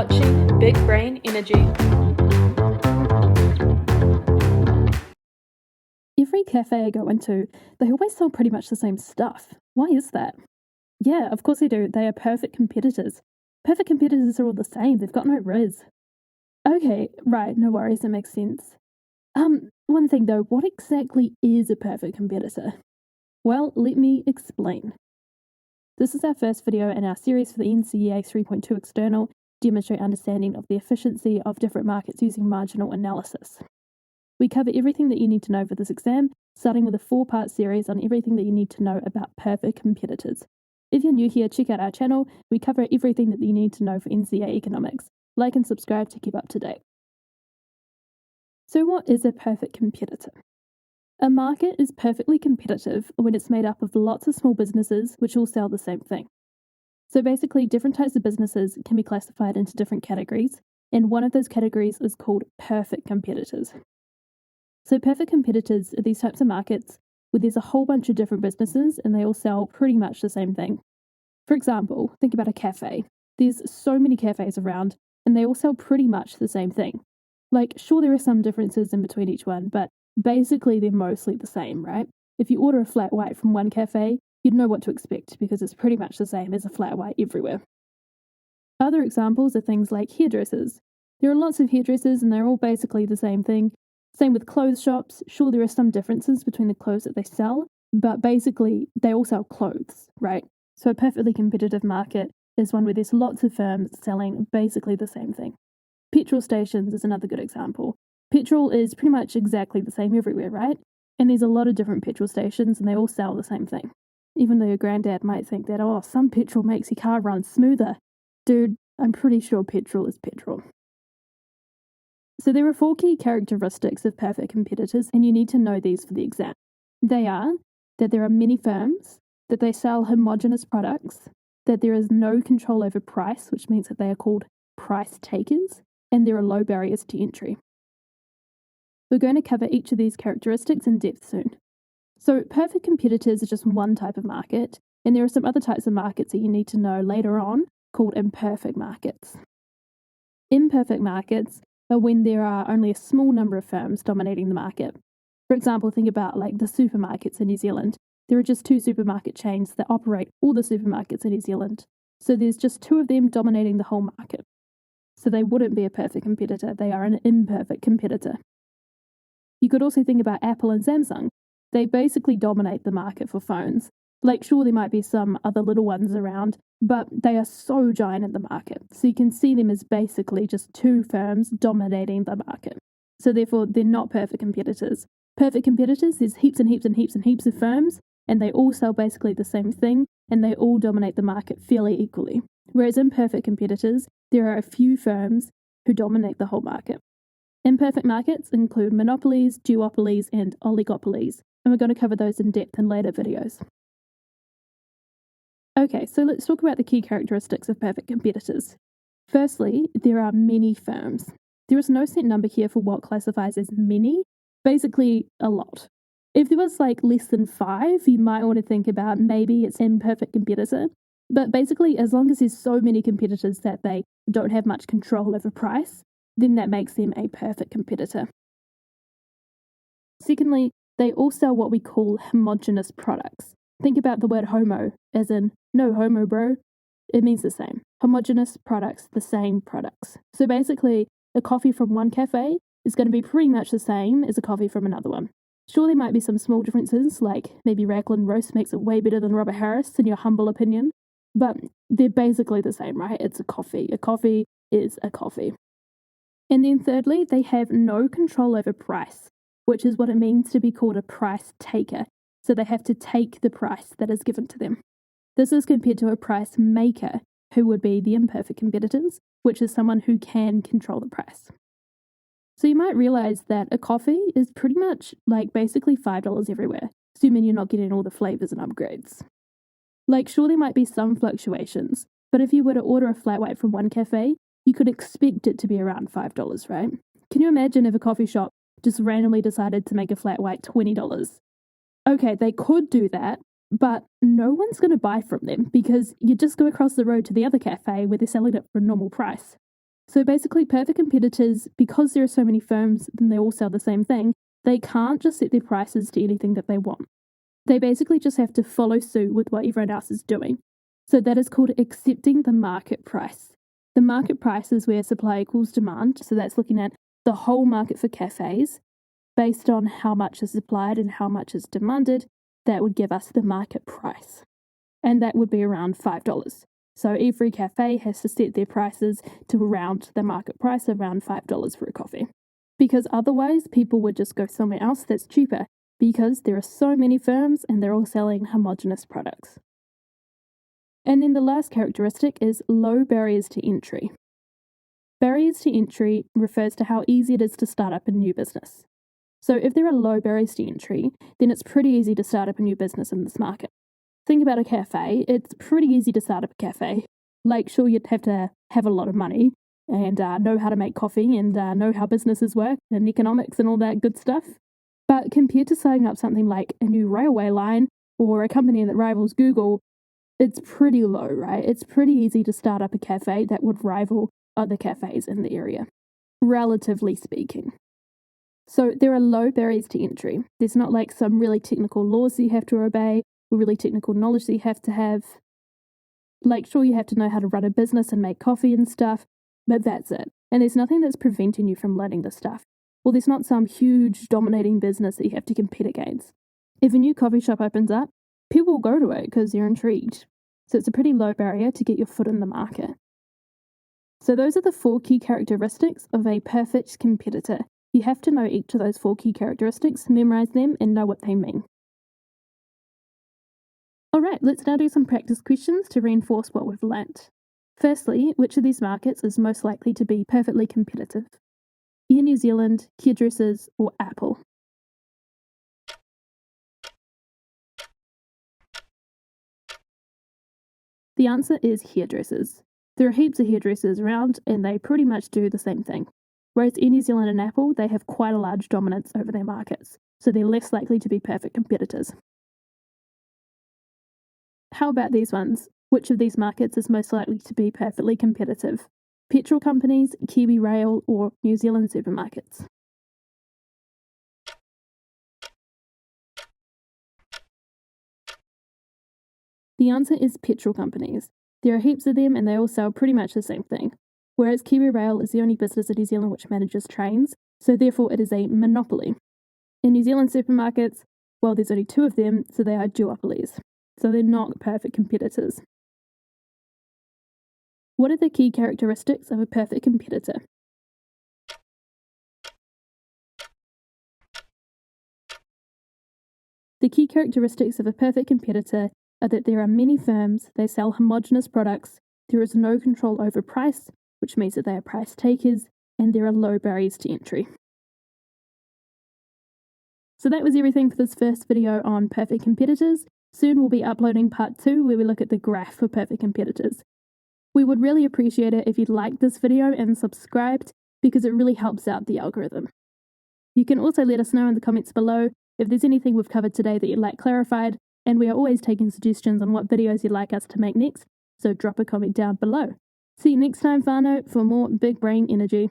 watching Big Brain Energy. Every cafe I go into, they always sell pretty much the same stuff. Why is that? Yeah, of course they do. They are perfect competitors. Perfect competitors are all the same. They've got no riz. Okay, right, no worries, that makes sense. One thing though, what exactly is a perfect competitor? Well, let me explain. This is our first video in our series for the NCEA 3.2 External Demonstrate Understanding of the Efficiency of Different Markets Using Marginal Analysis. We cover everything that you need to know for this exam, starting with a 4-part series on everything that you need to know about perfect competitors. If you're new here, check out our channel. We cover everything that you need to know for NCEA economics. Like and subscribe to keep up to date. So what is a perfect competitor? A market is perfectly competitive when it's made up of lots of small businesses which all sell the same thing. So basically, different types of businesses can be classified into different categories, and one of those categories is called perfect competitors. So perfect competitors are these types of markets where there's a whole bunch of different businesses and they all sell pretty much the same thing. For example, think about a cafe. There's so many cafes around and they all sell pretty much the same thing. Like, sure, there are some differences in between each one, but basically they're mostly the same, right? If you order a flat white from one cafe, you'd know what to expect because it's pretty much the same as a flat white everywhere. Other examples are things like hairdressers. There are lots of hairdressers and they're all basically the same thing. Same with clothes shops. Sure, there are some differences between the clothes that they sell, but basically they all sell clothes, right? So a perfectly competitive market is one where there's lots of firms selling basically the same thing. Petrol stations is another good example. Petrol is pretty much exactly the same everywhere, right? And there's a lot of different petrol stations and they all sell the same thing. Even though your granddad might think that, oh, some petrol makes your car run smoother. Dude, I'm pretty sure petrol is petrol. So there are 4 key characteristics of perfect competitors, and you need to know these for the exam. They are that there are many firms, that they sell homogeneous products, that there is no control over price, which means that they are called price takers, and there are low barriers to entry. We're going to cover each of these characteristics in depth soon. So perfect competitors are just one type of market, and there are some other types of markets that you need to know later on called imperfect markets. Imperfect markets are when there are only a small number of firms dominating the market. For example, think about like the supermarkets in New Zealand. There are just 2 supermarket chains that operate all the supermarkets in New Zealand. So there's just 2 of them dominating the whole market. So they wouldn't be a perfect competitor. They are an imperfect competitor. You could also think about Apple and Samsung. They basically dominate the market for phones. Like, sure, there might be some other little ones around, but they are so giant in the market. So you can see them as basically just 2 firms dominating the market. So therefore, they're not perfect competitors. Perfect competitors, there's heaps and heaps and heaps and heaps of firms, and they all sell basically the same thing, and they all dominate the market fairly equally. Whereas imperfect competitors, there are a few firms who dominate the whole market. Imperfect markets include monopolies, duopolies, and oligopolies, and we're going to cover those in depth in later videos. Okay, so let's talk about the key characteristics of perfect competitors. Firstly, there are many firms. There is no set number here for what classifies as many, basically a lot. If there was like less than 5, you might want to think about maybe it's an imperfect competitor. But basically, as long as there's so many competitors that they don't have much control over price, then that makes them a perfect competitor. Secondly, they all sell what we call homogeneous products. Think about the word homo, as in, no homo bro. It means the same. Homogeneous products, the same products. So basically, a coffee from one cafe is going to be pretty much the same as a coffee from another one. Sure, there might be some small differences, like maybe Raglan Roast makes it way better than Robert Harris, in your humble opinion, but they're basically the same, right? It's a coffee. A coffee is a coffee. And then thirdly, they have no control over price, which is what it means to be called a price taker. So they have to take the price that is given to them. This is compared to a price maker, who would be the imperfect competitors, which is someone who can control the price. So you might realize that a coffee is pretty much like basically $5 everywhere, assuming you're not getting all the flavors and upgrades. Like, sure, there might be some fluctuations, but if you were to order a flat white from one cafe, you could expect it to be around $5, right? Can you imagine if a coffee shop just randomly decided to make a flat white $20? Okay, they could do that, but no one's going to buy from them because you just go across the road to the other cafe where they're selling it for a normal price. So basically, perfect competitors, because there are so many firms and they all sell the same thing, they can't just set their prices to anything that they want. They basically just have to follow suit with what everyone else is doing. So that is called accepting the market price. The market price is where supply equals demand. So that's looking at the whole market for cafes based on how much is supplied and how much is demanded. That would give us the market price. And that would be around $5. So every cafe has to set their prices to around the market price, around $5 for a coffee. Because otherwise, people would just go somewhere else that's cheaper, because there are so many firms and they're all selling homogenous products. And then the last characteristic is low barriers to entry. Barriers to entry refers to how easy it is to start up a new business. So if there are low barriers to entry, then it's pretty easy to start up a new business in this market. Think about a cafe. It's pretty easy to start up a cafe. Like, sure, you'd have to have a lot of money and know how to make coffee and know how businesses work and economics and all that good stuff. But compared to starting up something like a new railway line or a company that rivals Google, it's pretty low, right? It's pretty easy to start up a cafe that would rival other cafes in the area, relatively speaking. So there are low barriers to entry. There's not like some really technical laws that you have to obey or really technical knowledge that you have to have. Like, sure, you have to know how to run a business and make coffee and stuff, but that's it. And there's nothing that's preventing you from learning this stuff. Well, there's not some huge dominating business that you have to compete against. If a new coffee shop opens up, people will go to it because they're intrigued. So it's a pretty low barrier to get your foot in the market. So those are the 4 key characteristics of a perfect competitor. You have to know each of those 4 key characteristics, memorize them, and know what they mean. Alright, let's now do some practice questions to reinforce what we've learnt. Firstly, which of these markets is most likely to be perfectly competitive? Air New Zealand, hairdressers, or Apple? The answer is hairdressers. There are heaps of hairdressers around and they pretty much do the same thing. Whereas Air New Zealand and Apple, they have quite a large dominance over their markets, so they're less likely to be perfect competitors. How about these ones? Which of these markets is most likely to be perfectly competitive? Petrol companies, Kiwi Rail, or New Zealand supermarkets? The answer is petrol companies. There are heaps of them and they all sell pretty much the same thing. Whereas Kiwi Rail is the only business in New Zealand which manages trains, so therefore it is a monopoly. In New Zealand supermarkets, well, there's only 2 of them, so they are duopolies. So they're not perfect competitors. What are the key characteristics of a perfect competitor? The key characteristics of a perfect competitor are that there are many firms, they sell homogenous products, there is no control over price, which means that they are price takers, and there are low barriers to entry. So that was everything for this first video on perfect competitors. Soon we'll be uploading part 2 where we look at the graph for perfect competitors. We would really appreciate it if you'd like this video and subscribed because it really helps out the algorithm. You can also let us know in the comments below if there's anything we've covered today that you'd like clarified, and we are always taking suggestions on what videos you'd like us to make next, so drop a comment down below. See you next time, whānau, for more big brain energy.